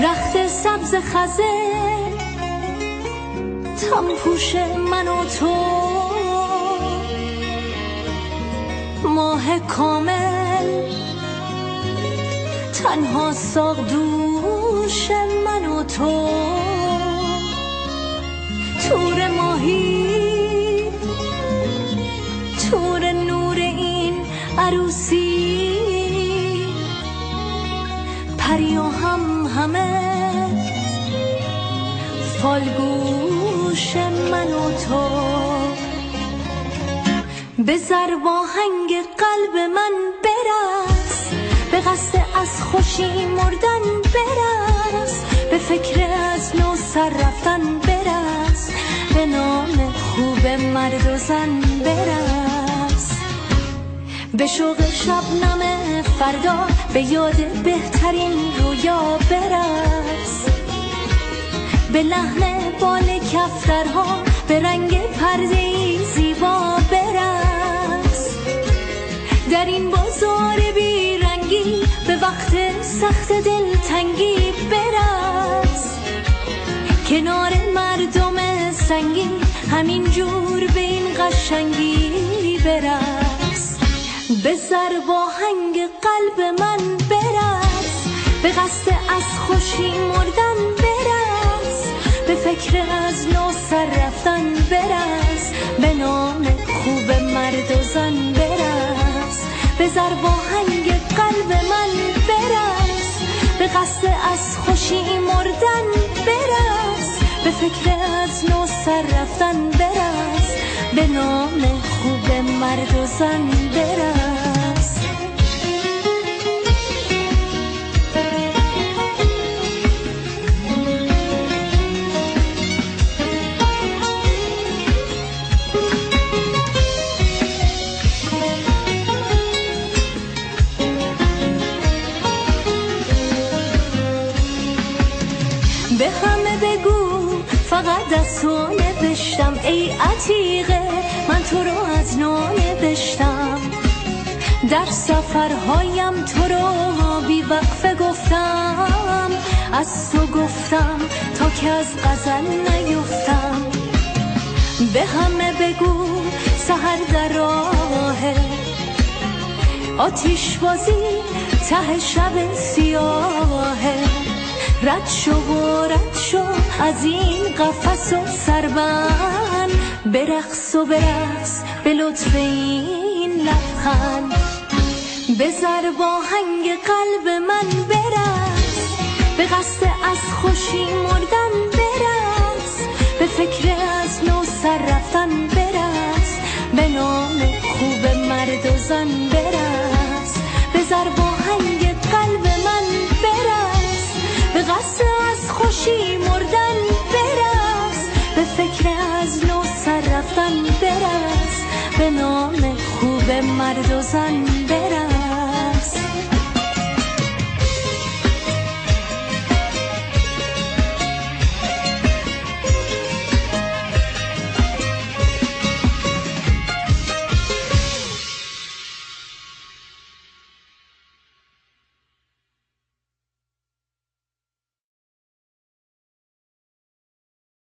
رخت سبز خزه تم پوش من و تو، ماه کامل تنها ساق دوش من و تو، تور ماهی تور نور این عروسی، پری و همه فالگوش من و تو. به ضرب آهنگ قلب من برس، به قصد از خوشی مردن برس، به فکر از نو سر رفتن برس، به نام خوب مرد و زن برس، به شوق شبنم فردا، به یاد بهترین رویا برس، به لحن بال کفترها، به رنگ پرده‌ای زیبا برس، در این بازار بیرنگی به وقت سخت دلتنگی برس، کنار مردم سنگی همین جور به این قشنگی برس، به ضرب آهنگ قلب من برس، به قصد از خوشی مردن برس، به فکر از نو سر رفتن برس، به نام خوب مرد و زن برس، به ضرب آهنگ قلب من برس، به قصد از خوشی مردن برس، به فکر از نو سر رفتن برس، به نام خوب مرد و زن برس. به همه بگو فقط از تو نوشتم ای عتیقه، من تو رو از نو نوشتم، در سفرهایم تو رو بی وقفه گفتم، از تو گفتم تا که از غزل نیفتم. به همه بگو سحر در راهه، آتیش بازی ته شب سیاهه، رد شو از این قفس و سربند، برقص و برقص به لطف این لبخند، به ضرب آهنگ قلب من برس، به قصد از خوشی مردن برس، به فکر از نو سر رفتن برس، به نام خوب مرد و زن برس، به ضرب آهنگ قلب من برس، به قصد از خوشی مردن برس، به فکر از نو سر رفتن برس، به نام خوب مرد و زن برس.